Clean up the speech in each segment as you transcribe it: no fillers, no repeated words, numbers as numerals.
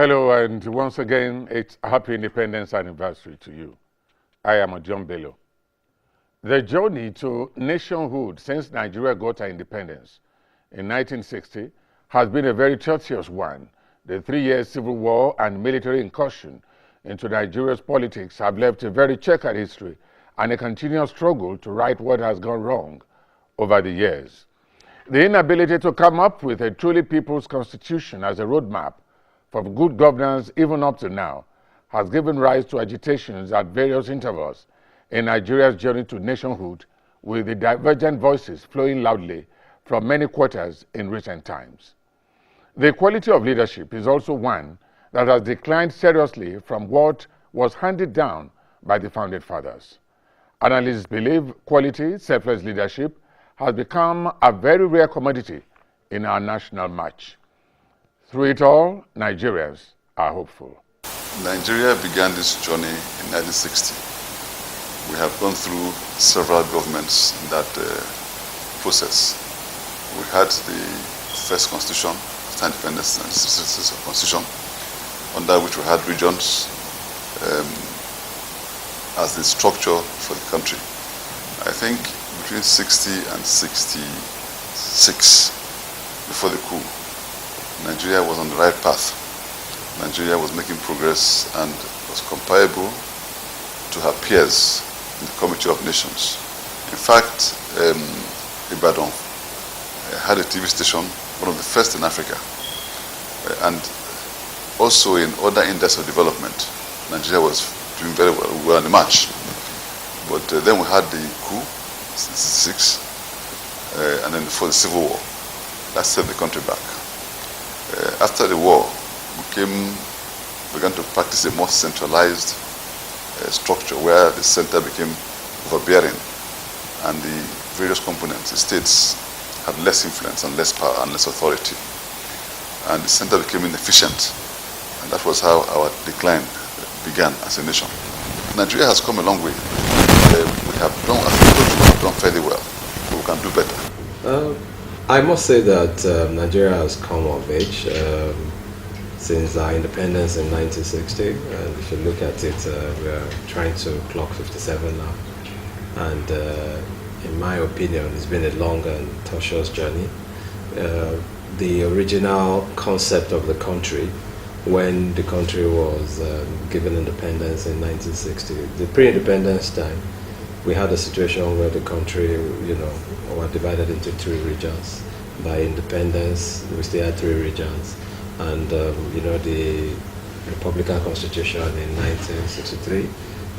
Hello, and once again, it's a happy independence anniversary to you. I am John Bello. The journey to nationhood since Nigeria got her independence in 1960 has been a very tortuous one. The 3-year civil war and military incursion into Nigeria's politics have left a very checkered history and a continuous struggle to right what has gone wrong over the years. The inability to come up with a truly people's constitution as a roadmap for good governance, even up to now, has given rise to agitations at various intervals in Nigeria's journey to nationhood, with the divergent voices flowing loudly from many quarters in recent times. The quality of leadership is also one that has declined seriously from what was handed down by the founding fathers. Analysts believe quality, selfless leadership has become a very rare commodity in our national march. Through it all, Nigerians are hopeful. Nigeria began this journey in 1960. We have gone through several governments in that process. We had the first constitution, after independence, and the constitution, under which we had regions as the structure for the country. I think between 60 and 66, before the coup, Nigeria was on the right path. Nigeria was making progress and was comparable to her peers in the Committee of Nations. In fact, Ibadan had a TV station, one of the first in Africa. And also in other indexes of development, Nigeria was doing very well in the march. But then we had the coup, 66, and then for the civil war. That set the country back. After the war, we began to practice a more centralized structure where the center became overbearing and the various components, the states, had less influence and less power and less authority. And the center became inefficient. And that was how our decline began as a nation. Nigeria has come a long way. We have done, I think we have done fairly well, but we can do better. I must say that Nigeria has come of age since our independence in 1960. And if you look at it, we are trying to clock 57 now. And in my opinion, it's been a long and tortuous journey. The original concept of the country, when the country was given independence in 1960, the pre-independence time, we had a situation where the country, was divided into 3 regions. By independence, we still had 3 regions. And, the Republican Constitution in 1963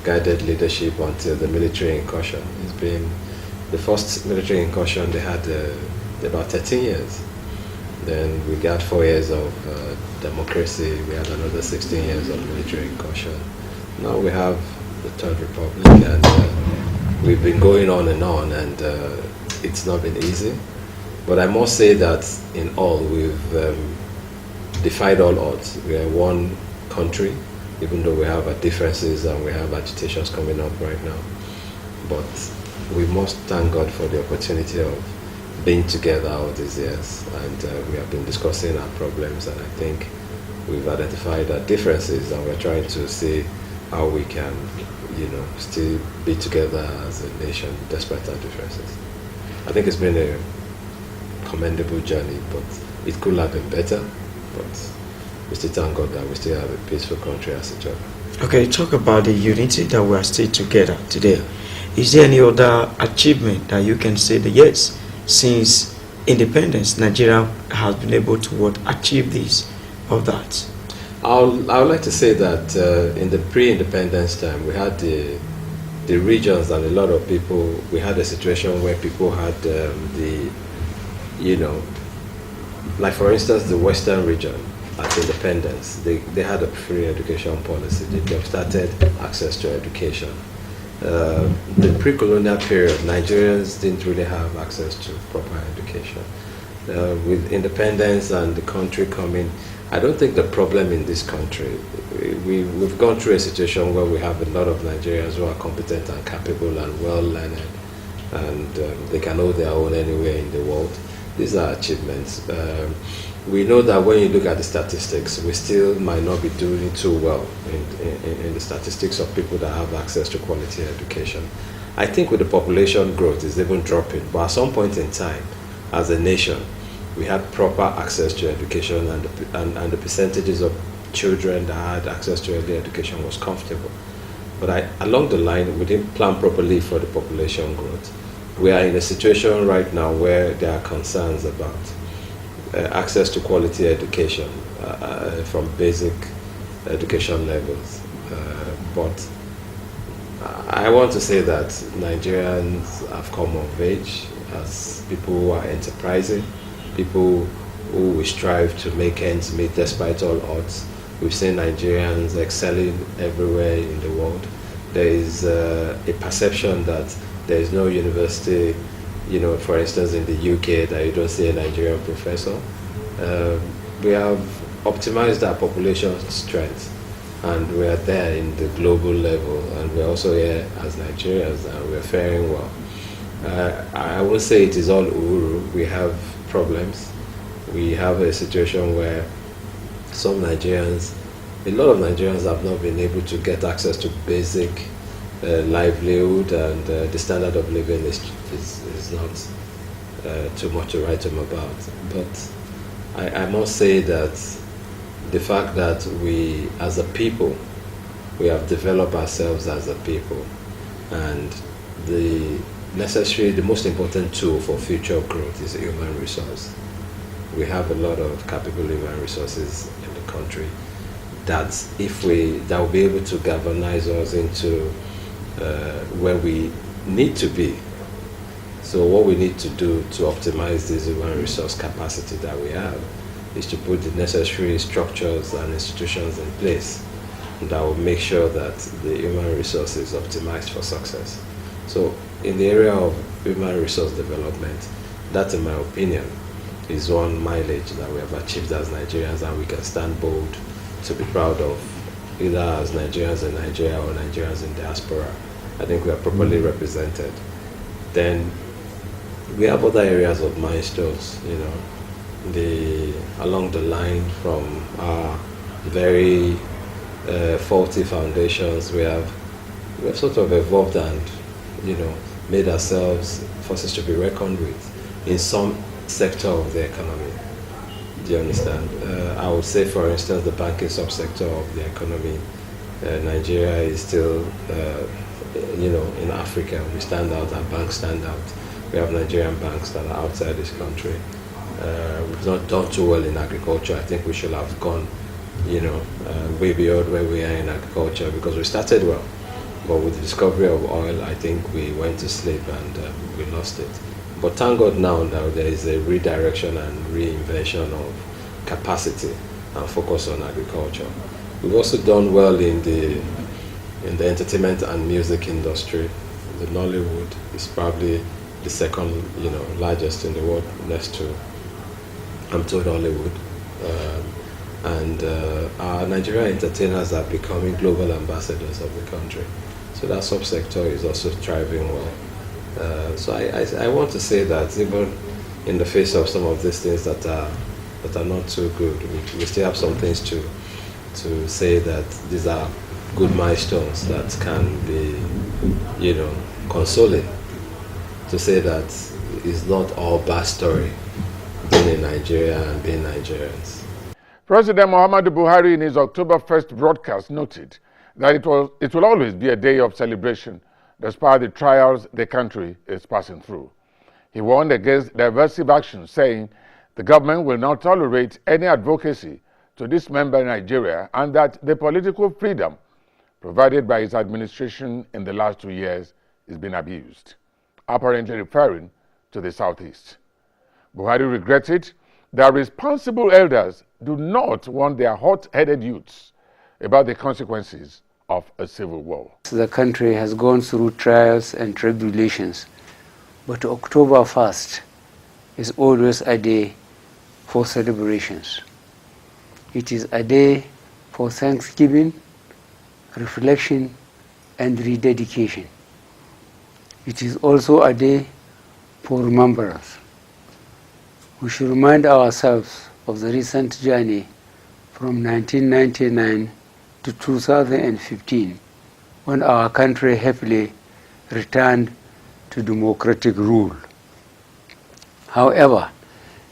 guided leadership until the military incursion. It's been the first military incursion they had about 13 years. Then we got 4 years of democracy. We had another 16 years of military incursion. Now we have the Third Republic, and we've been going on, and it's not been easy. But I must say that in all, we've defied all odds. We are one country, even though we have our differences and we have agitations coming up right now. But we must thank God for the opportunity of being together all these years. And we have been discussing our problems, and I think we've identified our differences, and we're trying to see how we can, still be together as a nation despite our differences. I think it's been a commendable journey, but it could have been better. But we still thank God that we still have a peaceful country as a job. Okay, talk about the unity that we are still together today. Is there any other achievement that you can say that yes, since independence, Nigeria has been able to achieve this or that? I would like to say that in the pre-independence time, we had the regions and a lot of people, we had a situation where people had like for instance, the Western region at independence, they had a free education policy. They started access to education. The pre-colonial period, Nigerians didn't really have access to proper education. With independence and the country coming, I don't think the problem in this country, we've gone through a situation where we have a lot of Nigerians who are competent and capable and well-learned, and they can hold their own anywhere in the world. These are achievements. we know that when you look at the statistics, we still might not be doing too well in the statistics of people that have access to quality education. I think with the population growth, it's even dropping. But at some point in time, as a nation, we had proper access to education, and the percentages of children that had access to early education was comfortable. But along the line, we didn't plan properly for the population growth. We are in a situation right now where there are concerns about access to quality education from basic education levels. But I want to say that Nigerians have come of age as people who are enterprising, people who will strive to make ends meet despite all odds. We've seen Nigerians excelling everywhere in the world. There is a perception that there is no university, for instance, in the UK, that you don't see a Nigerian professor. We have optimized our population strength, and we are there in the global level, and we're also here as Nigerians, and we're faring well. I won't say it is all uhuru. We have problems. We have a situation where a lot of Nigerians have not been able to get access to basic livelihood, and the standard of living is not too much to write home about. But I must say that the fact that we, as a people, we have developed ourselves as a people, and the most important tool for future growth is human resource. We have a lot of capable human resources in the country that will be able to galvanize us into where we need to be. So what we need to do to optimize this human resource capacity that we have is to put the necessary structures and institutions in place that will make sure that the human resource is optimized for success. So in the area of human resource development, that, in my opinion, is one mileage that we have achieved as Nigerians, and we can stand bold to be proud of, either as Nigerians in Nigeria or Nigerians in diaspora. I think we are properly represented. Then we have other areas of milestones, along the line from our very faulty foundations. We have sort of evolved and made ourselves forces to be reckoned with in some sector of the economy. Do you understand? I would say, for instance, the banking subsector of the economy. Nigeria is still, in Africa, we stand out, our banks stand out. We have Nigerian banks that are outside this country. We've not done too well in agriculture. I think we should have gone, way beyond where we are in agriculture, because we started well. But with the discovery of oil, I think we went to sleep and we lost it. But thank God now there is a redirection and reinvention of capacity and focus on agriculture. We've also done well in the entertainment and music industry. The Nollywood is probably the second, largest in the world, next to, I'm told, Hollywood. Our Nigerian entertainers are becoming global ambassadors of the country. So that subsector is also thriving well. So I want to say that even in the face of some of these things that are not too good, we still have some things to say that these are good milestones that can be, consoling. To say that it's not all bad story being in Nigeria and being Nigerians. President Muhammadu Buhari, in his October 1st broadcast, noted that it will always be a day of celebration despite the trials the country is passing through. He warned against divisive action, saying the government will not tolerate any advocacy to dismember Nigeria, and that the political freedom provided by his administration in the last 2 years is being abused, apparently referring to the Southeast. Buhari regretted that responsible elders do not warn their hot-headed youths about the consequences of a civil war. The country has gone through trials and tribulations, but October 1st is always a day for celebrations. It is a day for thanksgiving, reflection, and rededication. It is also a day for remembrance. We should remind ourselves of the recent journey from 1999 to 2015, when our country happily returned to democratic rule. However,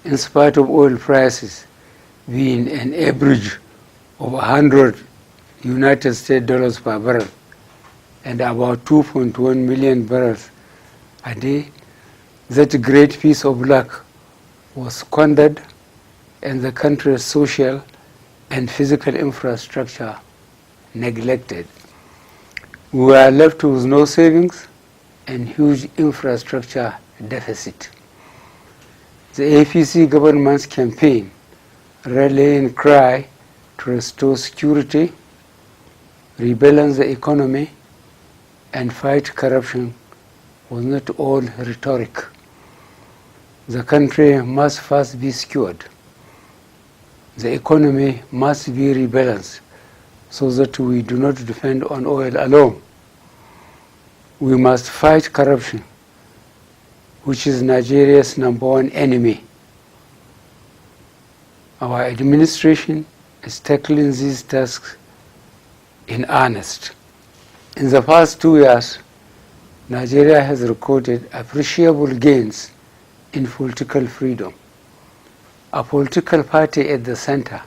in spite of oil prices being an average of 100 United States dollars per barrel and about 2.1 million barrels a day, that great piece of luck was squandered and the country's social and physical infrastructure neglected. We were left with no savings and huge infrastructure deficit. The APC government's campaign, rallying cry to restore security, rebalance the economy, and fight corruption was not all rhetoric. The country must first be secured. The economy must be rebalanced so that we do not depend on oil alone. We must fight corruption, which is Nigeria's #1 enemy. Our administration is tackling these tasks in earnest. In the past 2 years, Nigeria has recorded appreciable gains in political freedom. A political party at the center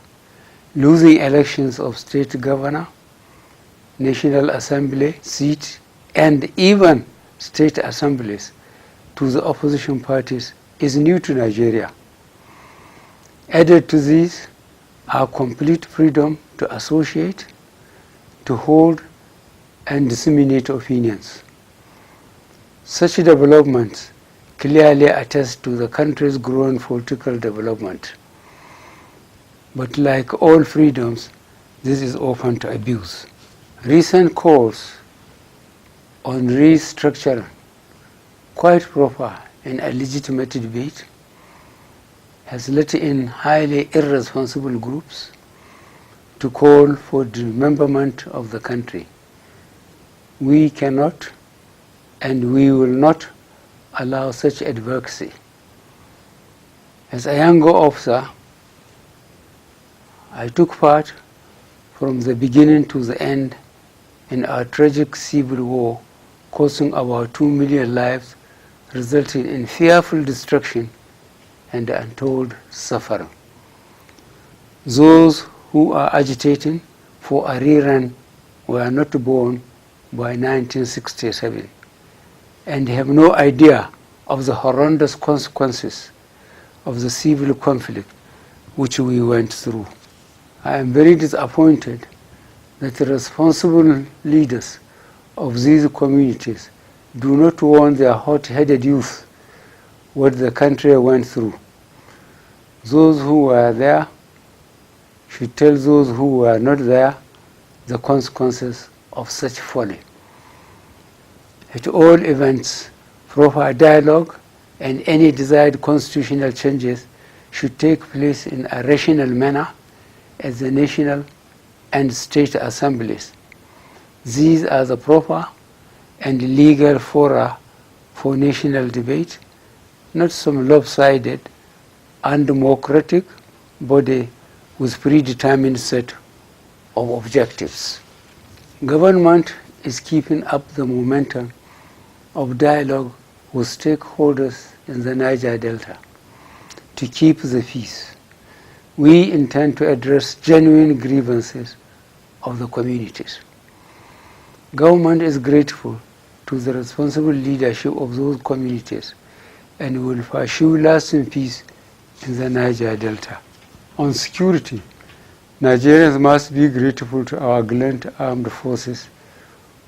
losing elections of state governor, National Assembly seat, and even state assemblies to the opposition parties is new to Nigeria. Added to these are complete freedom to associate, to hold, and disseminate opinions. Such developments clearly attest to the country's growing political development. But like all freedoms, this is open to abuse. Recent calls on restructuring, quite proper and a legitimate debate, has let in highly irresponsible groups to call for dismemberment of the country. We cannot and we will not allow such advocacy. As a younger officer, I took part from the beginning to the end in our tragic civil war, costing about 2 million lives, resulting in fearful destruction and untold suffering. Those who are agitating for a rerun were not born by 1967 and have no idea of the horrendous consequences of the civil conflict which we went through. I am very disappointed that the responsible leaders of these communities do not warn their hot-headed youth what the country went through. Those who were there should tell those who were not there the consequences of such folly. At all events, proper dialogue and any desired constitutional changes should take place in a rational manner at the national and state assemblies. These are the proper and legal fora for national debate, not some lopsided, undemocratic body with predetermined set of objectives. Government is keeping up the momentum of dialogue with stakeholders in the Niger Delta to keep the peace. We intend to address genuine grievances of the communities. Government is grateful to the responsible leadership of those communities and will pursue lasting peace in the Niger Delta. On security, Nigerians must be grateful to our gallant armed forces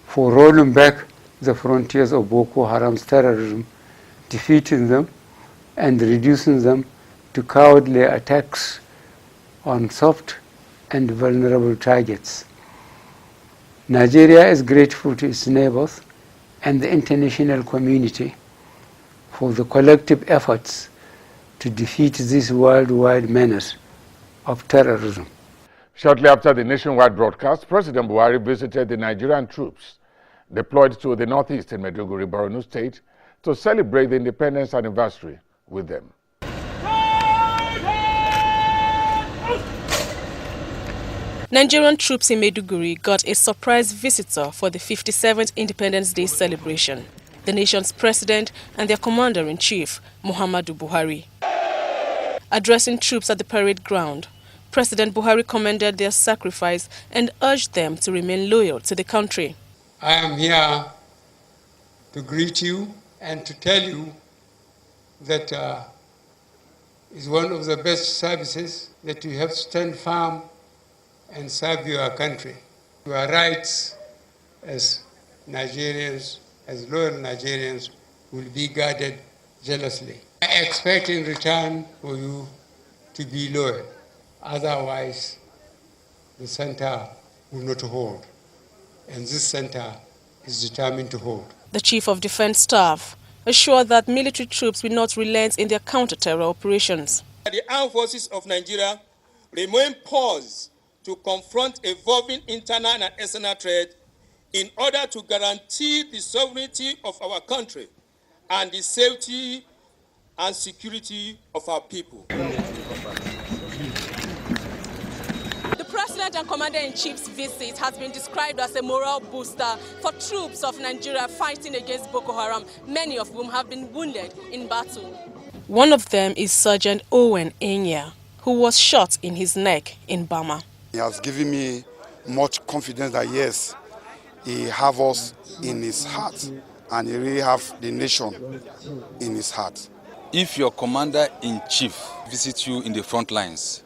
for rolling back the frontiers of Boko Haram's terrorism, defeating them, and reducing them to cowardly attacks on soft and vulnerable targets. Nigeria is grateful to its neighbors and the international community for the collective efforts to defeat this worldwide menace of terrorism. Shortly after the nationwide broadcast, President Buhari visited the Nigerian troops deployed to the northeast in Maiduguri, Borno State, to celebrate the independence anniversary with them. Nigerian troops in Maiduguri got a surprise visitor for the 57th Independence Day celebration, the nation's president and their commander-in-chief, Muhammadu Buhari. Addressing troops at the parade ground, President Buhari commended their sacrifice and urged them to remain loyal to the country. I am here to greet you and to tell you that it's one of the best services that you have to stand firm and serve your country. Your rights as Nigerians, as loyal Nigerians, will be guarded jealously. I expect in return for you to be loyal. Otherwise, the center will not hold. And this center is determined to hold. The Chief of Defense Staff assured that military troops will not relent in their counter-terror operations. The armed forces of Nigeria remain poised to confront evolving internal and external threats in order to guarantee the sovereignty of our country and the safety and security of our people. The President and Commander-in-Chief's visit has been described as a morale booster for troops of Nigeria fighting against Boko Haram, many of whom have been wounded in battle. One of them is Sergeant Owen Enya, who was shot in his neck in Bama. He has given me much confidence that yes, he has us in his heart and he really has the nation in his heart. If your commander-in-chief visits you in the front lines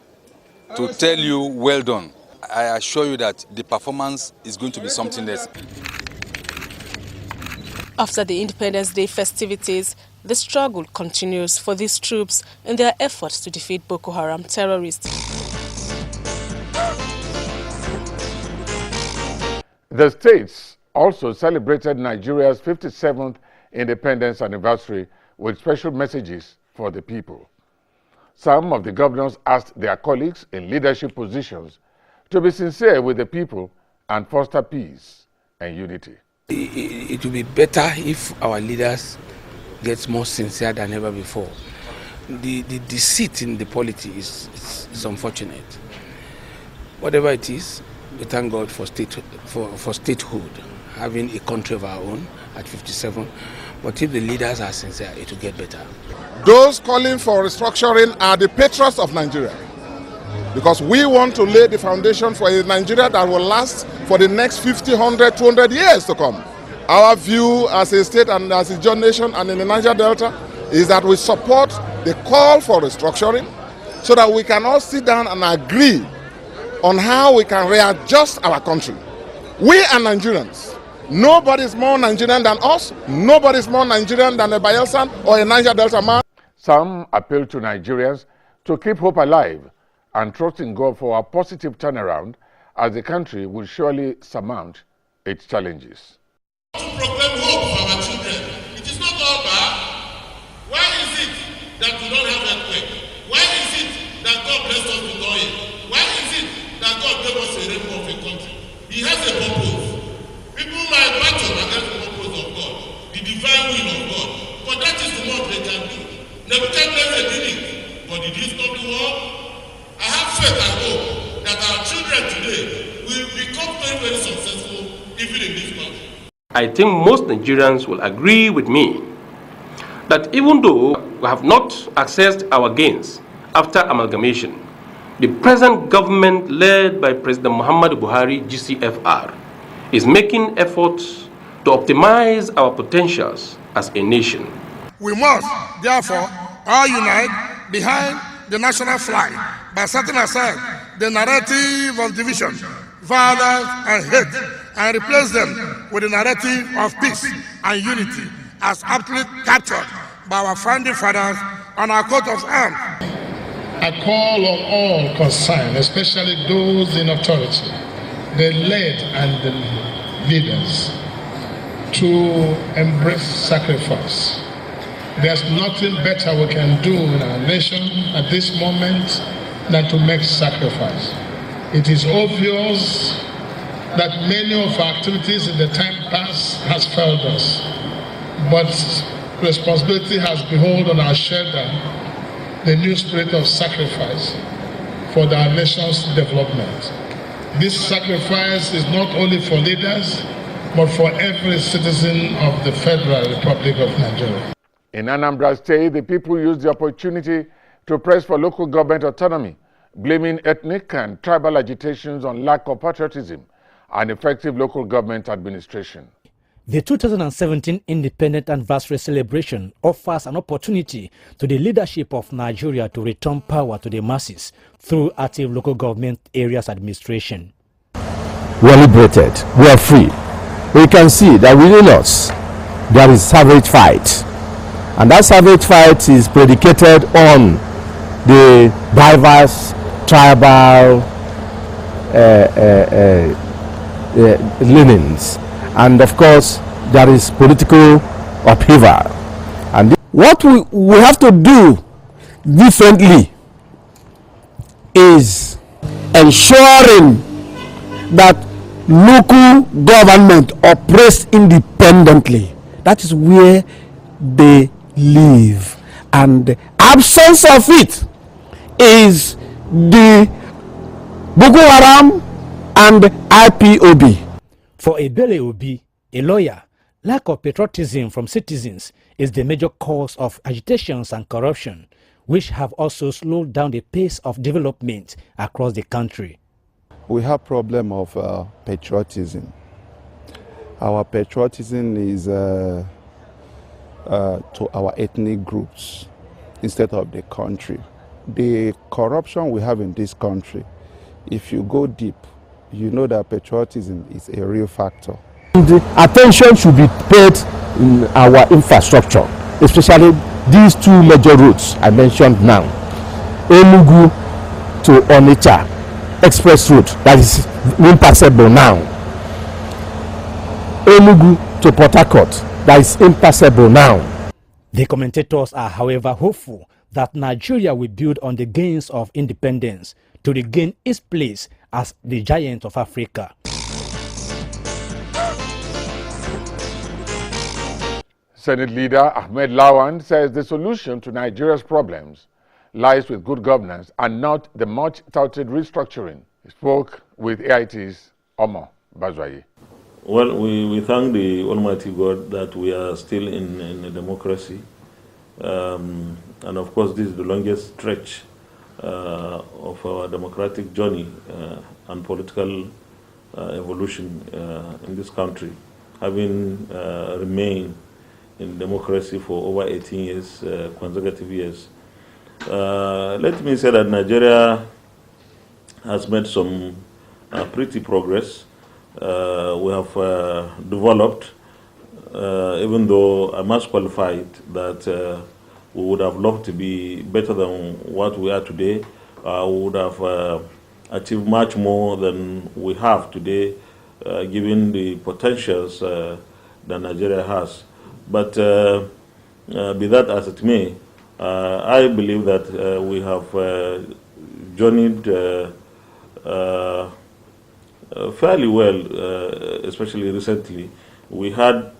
to tell you well done, I assure you that the performance is going to be something else. After the Independence Day festivities, the struggle continues for these troops in their efforts to defeat Boko Haram terrorists. The states also celebrated Nigeria's 57th independence anniversary with special messages for the people. Some of the governors asked their colleagues in leadership positions to be sincere with the people and foster peace and unity. It will be better if our leaders get more sincere than ever before. The deceit in the polity is unfortunate. Whatever it is, we thank God for statehood, having a country of our own at 57. But if the leaders are sincere, it will get better. Those calling for restructuring are the patriots of Nigeria, because we want to lay the foundation for a Nigeria that will last for the next 50, 100, 200 years to come. Our view as a state and as a joint nation and in the Niger Delta is that we support the call for restructuring so that we can all sit down and agree on how we can readjust our country. We are Nigerians. Nobody is more Nigerian than us. Nobody is more Nigerian than a Bayelsan or a Niger Delta man. Some appeal to Nigerians to keep hope alive and trust in God for a positive turnaround, as the country will surely surmount its challenges. To proclaim hope for our children. It is not all bad. Why is it that we don't have earthquake? Why is it that God blessed us with oil? Why is it that God gave us a rainbow of a country? He has a purpose. People might battle against the purpose of God, the divine will of God, but that is the most they can do. Nebuchadnezzar did it, but did he stop the war? I have faith and hope that our children today will become very, very successful even in this country. I think most Nigerians will agree with me that even though we have not accessed our gains after amalgamation, the present government led by President Muhammadu Buhari, GCFR, is making efforts to optimize our potentials as a nation. We must, therefore, all unite behind the national flag by setting aside the narrative of division, violence, and hate, and replace them with the narrative of peace and unity as aptly captured by our founding fathers on our coat of arms. I call on all concerned, especially those in authority, the led and the leaders, to embrace sacrifice. There's nothing better we can do in our nation at this moment than to make sacrifice. It is obvious that many of our activities in the time past has failed us, but responsibility has behold on our shoulder the new spirit of sacrifice for our nation's development. This sacrifice is not only for leaders, but for every citizen of the Federal Republic of Nigeria. In Anambra State, the people used the opportunity to press for local government autonomy, blaming ethnic and tribal agitations on lack of patriotism and effective local government administration. The 2017 Independent Anniversary celebration offers an opportunity to the leadership of Nigeria to return power to the masses through active local government areas administration. We are liberated, we are free. We can see that within us there is savage fight, and that savage fight is predicated on the diverse tribal leanings. And of course, there is political upheaval. And what we have to do differently is ensuring that local government operates independently. That is where they live. And the absence of it is the Boko Haram and IPOB. For Ebele Obi, a lawyer, lack of patriotism from citizens is the major cause of agitations and corruption, which have also slowed down the pace of development across the country. We have problem of patriotism. Our patriotism is to our ethnic groups instead of the country. The corruption we have in this country, if you go deep, you know that patriotism is a real factor. The attention should be paid in our infrastructure, especially these two major routes I mentioned now. Enugu to Onitsha express route that is impassable now. Enugu to Port Harcourt that is impassable now. The commentators are, however, hopeful that Nigeria will build on the gains of independence to regain its place as the giant of Africa. Senate leader Ahmed Lawan says the solution to Nigeria's problems lies with good governance and not the much-touted restructuring. He spoke with AIT's Omo Bazwaye. Well, we thank the Almighty God that we are still in a democracy. And of course, this is the longest stretch of our democratic journey and political evolution in this country, having remained in democracy for over 18 years, consecutive years. Let me say that Nigeria has made some pretty progress. We have developed, even though I must qualify it, that we would have loved to be better than what we are today. We would have achieved much more than we have today, given the potentials that Nigeria has. But be that as it may, I believe that we have journeyed fairly well, especially recently. We had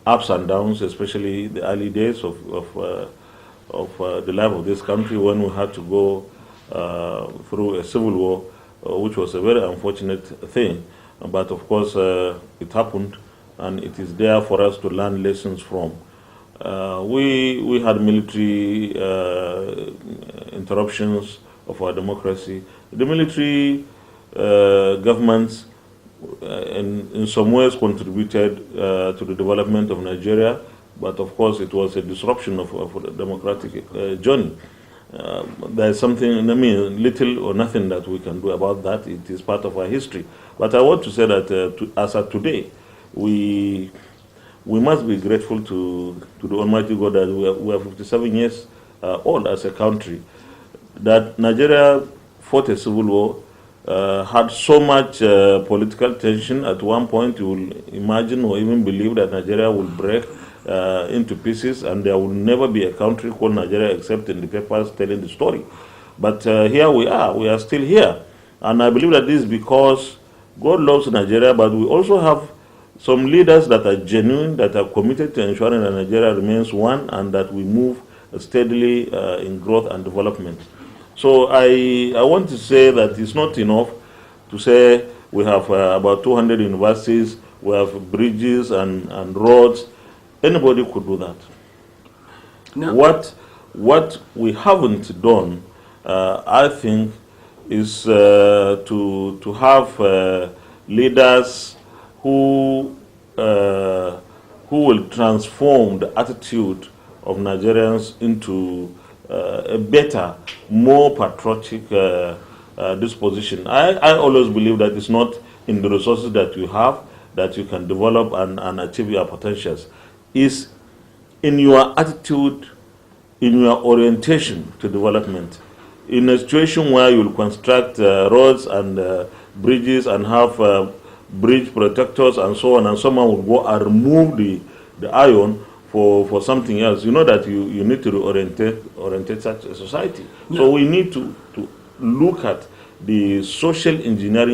ups and downs, especially the early days of the life of this country, when we had to go through a civil war, which was a very unfortunate thing. But of course, it happened, and it is there for us to learn lessons from. We had military interruptions of our democracy. The military governments in some ways contributed to the development of Nigeria, but of course it was a disruption of the democratic journey. There is something, I mean, little or nothing that we can do about that. It is part of our history. But I want to say that as of today, we must be grateful to the Almighty God that we are 57 years old as a country, that Nigeria fought a civil war, had so much political tension. At one point you will imagine or even believe that Nigeria will break into pieces and there will never be a country called Nigeria except in the papers telling the story. But here we are still here. And I believe that this is because God loves Nigeria, but we also have some leaders that are genuine, that are committed to ensuring that Nigeria remains one and that we move steadily in growth and development. So I want to say that it's not enough to say We have about 200 universities. We have bridges and roads. Anybody could do that. No. What we haven't done, I think, is to have leaders who will transform the attitude of Nigerians into a better, more patriotic disposition. I always believe that it's not in the resources that you have that you can develop and achieve your potentials. It's in your attitude, in your orientation to development. In a situation where you'll construct roads and bridges and have bridge protectors and so on, and someone will go and remove the iron for something else, you know that you need to orientate such a society. Yeah. So we need to look at the social engineering